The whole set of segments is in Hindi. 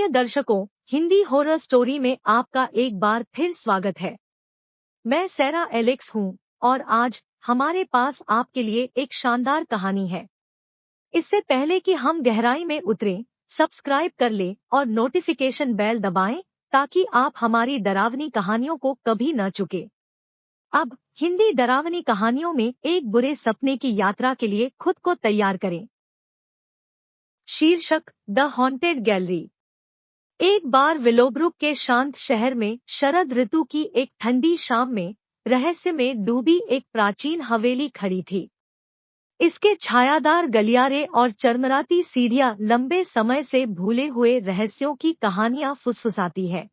प्रिय दर्शकों, हिंदी हॉरर स्टोरी में आपका एक बार फिर स्वागत है। मैं सैरा एलेक्स हूँ और आज हमारे पास आपके लिए एक शानदार कहानी है। इससे पहले कि हम गहराई में उतरें, सब्सक्राइब कर लें और नोटिफिकेशन बेल दबाएं ताकि आप हमारी डरावनी कहानियों को कभी न चुके। अब हिंदी डरावनी कहानियों में एक बुरे सपने की यात्रा के लिए खुद को तैयार करें। शीर्षक: द हॉन्टेड गैलरी। एक बार विलोब्रुक के शांत शहर में शरद ऋतु की एक ठंडी शाम में रहस्य में डूबी एक प्राचीन हवेली खड़ी थी। इसके छायादार गलियारे और चरमराती सीढ़ियां लंबे समय से भूले हुए रहस्यों की कहानियां फुसफुसाती है।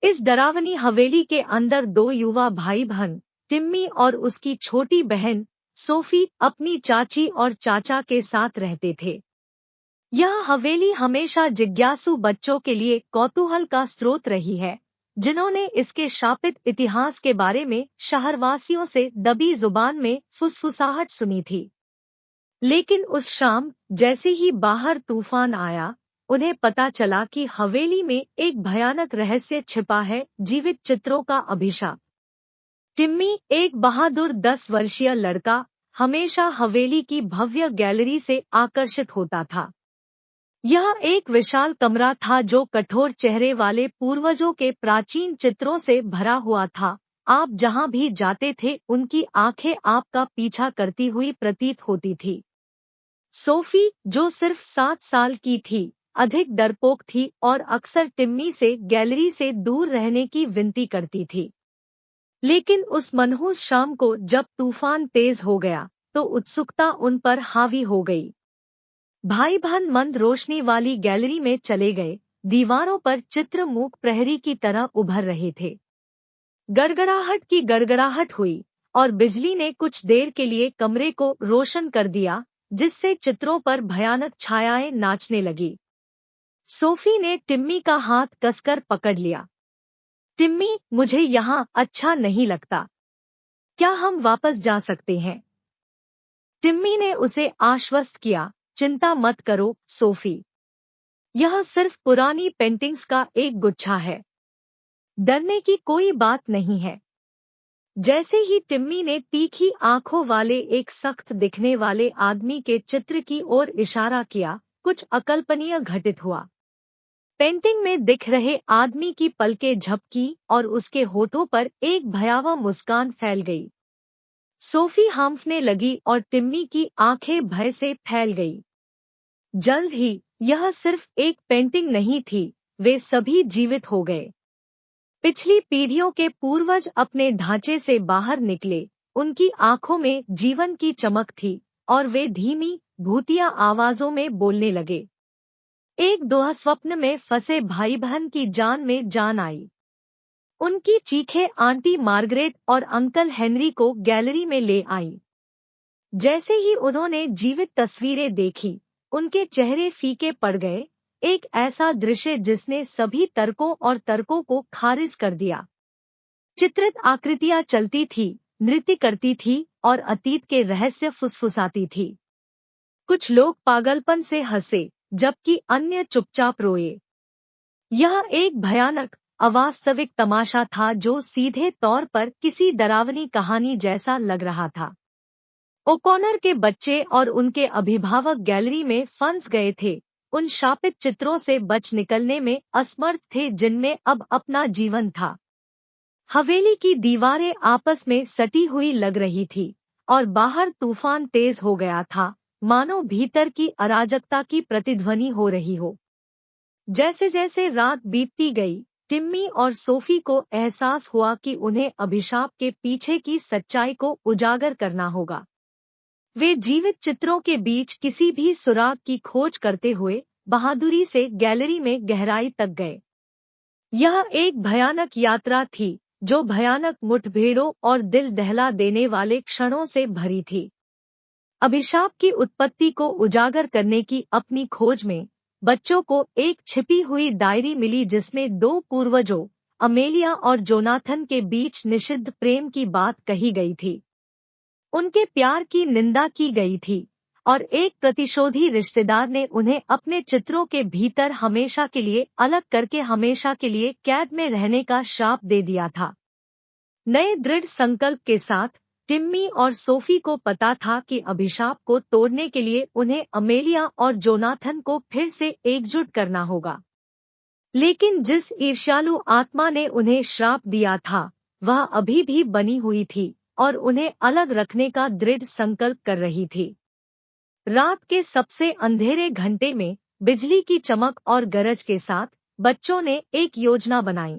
इस डरावनी हवेली के अंदर दो युवा भाई बहन, टिम्मी और उसकी छोटी बहन सोफी, अपनी चाची और चाचा के साथ रहते थे। यह हवेली हमेशा जिज्ञासु बच्चों के लिए कौतूहल का स्रोत रही है, जिन्होंने इसके शापित इतिहास के बारे में शहरवासियों से दबी जुबान में फुसफुसाहट सुनी थी। लेकिन उस शाम जैसे ही बाहर तूफान आया, उन्हें पता चला कि हवेली में एक भयानक रहस्य छिपा है। जीवित चित्रों का अभिशाप। टिम्मी, एक बहादुर 10 वर्षीय लड़का, हमेशा हवेली की भव्य गैलरी से आकर्षित होता था। यह एक विशाल कमरा था जो कठोर चेहरे वाले पूर्वजों के प्राचीन चित्रों से भरा हुआ था। आप जहां भी जाते थे, उनकी आंखें आपका पीछा करती हुई प्रतीत होती थी। सोफी, जो सिर्फ 7 साल की थी, अधिक डरपोक थी और अक्सर टिम्मी से गैलरी से दूर रहने की विनती करती थी। लेकिन उस मनहूस शाम को जब तूफान तेज हो गया, तो उत्सुकता उन पर हावी हो गई। भाई बहन मंद रोशनी वाली गैलरी में चले गए। दीवारों पर चित्र मूक प्रहरी की तरह उभर रहे थे। गड़गड़ाहट की गड़गड़ाहट हुई और बिजली ने कुछ देर के लिए कमरे को रोशन कर दिया, जिससे चित्रों पर भयानक छायाएं नाचने लगी। सोफी ने टिम्मी का हाथ कसकर पकड़ लिया। टिम्मी, मुझे यहाँ अच्छा नहीं लगता। क्या हम वापस जा सकते हैं? टिम्मी ने उसे आश्वस्त किया। चिंता मत करो सोफी, यह सिर्फ पुरानी पेंटिंग्स का एक गुच्छा है। डरने की कोई बात नहीं है। जैसे ही टिम्मी ने तीखी आंखों वाले एक सख्त दिखने वाले आदमी के चित्र की ओर इशारा किया, कुछ अकल्पनीय घटित हुआ। पेंटिंग में दिख रहे आदमी की पलकें झपकी और उसके होठों पर एक भयावह मुस्कान फैल गई। सोफी हांफने लगी और टिम्मी की आंखें भय से फैल गई। जल्द ही यह सिर्फ एक पेंटिंग नहीं थी, वे सभी जीवित हो गए। पिछली पीढ़ियों के पूर्वज अपने ढांचे से बाहर निकले। उनकी आंखों में जीवन की चमक थी और वे धीमी, भूतिया आवाजों में बोलने लगे। एक दुःस्वप्न में फंसे भाई बहन की जान में जान आई। उनकी चीखें आंटी मार्गरेट और अंकल हेनरी को गैलरी में ले आई। जैसे ही उन्होंने जीवित तस्वीरें देखी, उनके चेहरे फीके पड़ गए। एक ऐसा दृश्य जिसने सभी तर्कों को खारिज कर दिया। चित्रित आकृतियां चलती थी, नृत्य करती थी और अतीत के रहस्य फुसफुसाती थी। कुछ लोग पागलपन से हंसे, जबकि अन्य चुपचाप रोए। यह एक भयानक, अवास्तविक तमाशा था जो सीधे तौर पर किसी डरावनी कहानी जैसा लग रहा था। ओकॉनर के बच्चे और उनके अभिभावक गैलरी में फंस गए थे, उन शापित चित्रों से बच निकलने में असमर्थ थे जिनमें अब अपना जीवन था। हवेली की दीवारें आपस में सटी हुई लग रही थी और बाहर तूफान तेज हो गया था, मानो भीतर की अराजकता की प्रतिध्वनि हो रही हो। जैसे जैसे रात बीतती गई, टिम्मी और सोफी को एहसास हुआ कि उन्हें अभिशाप के पीछे की सच्चाई को उजागर करना होगा। वे जीवित चित्रों के बीच किसी भी सुराग की खोज करते हुए बहादुरी से गैलरी में गहराई तक गए। यह एक भयानक यात्रा थी, जो भयानक मुठभेड़ों और दिल दहला देने वाले क्षणों से भरी थी। अभिशाप की उत्पत्ति को उजागर करने की अपनी खोज में बच्चों को एक छिपी हुई डायरी मिली जिसमें 2 पूर्वजों, अमेलिया और जोनाथन के बीच निषिद्ध प्रेम की बात कही गई थी। उनके प्यार की निंदा की गई थी और एक प्रतिशोधी रिश्तेदार ने उन्हें अपने चित्रों के भीतर हमेशा के लिए अलग करके हमेशा के लिए कैद में रहने का श्राप दे दिया था। नए दृढ़ संकल्प के साथ टिम्मी और सोफी को पता था कि अभिशाप को तोड़ने के लिए उन्हें अमेलिया और जोनाथन को फिर से एकजुट करना होगा। लेकिन जिस ईर्ष्यालु आत्मा ने उन्हें श्राप दिया था वह अभी भी बनी हुई थी और उन्हें अलग रखने का दृढ़ संकल्प कर रही थी। रात के सबसे अंधेरे घंटे में बिजली की चमक और गरज के साथ बच्चों ने एक योजना बनाई।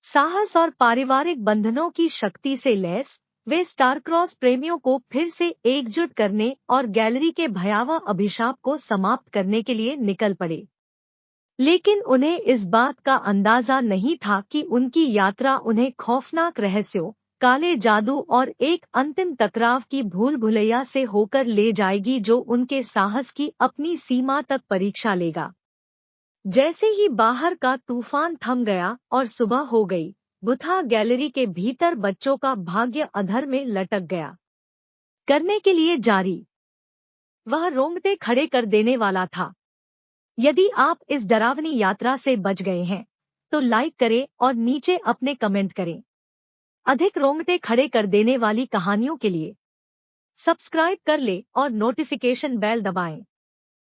साहस और पारिवारिक बंधनों की शक्ति से लैस वे स्टारक्रॉस प्रेमियों को फिर से एकजुट करने और गैलरी के भयावह अभिशाप को समाप्त करने के लिए निकल पड़े। लेकिन उन्हें इस बात का अंदाजा नहीं था कि उनकी यात्रा उन्हें खौफनाक रहस्यों, काले जादू और एक अंतिम टकराव की भूल भुलैया से होकर ले जाएगी जो उनके साहस की अपनी सीमा तक परीक्षा लेगा। जैसे ही बाहर का तूफान थम गया और सुबह हो गई, बुथा गैलरी के भीतर बच्चों का भाग्य अधर में लटक गया। करने के लिए जारी, वह रोंगटे खड़े कर देने वाला था। यदि आप इस डरावनी यात्रा से बच गए हैं तो लाइक करें और नीचे अपने कमेंट करें। अधिक रोंगटे खड़े कर देने वाली कहानियों के लिए सब्सक्राइब कर ले और नोटिफिकेशन बेल दबाएं।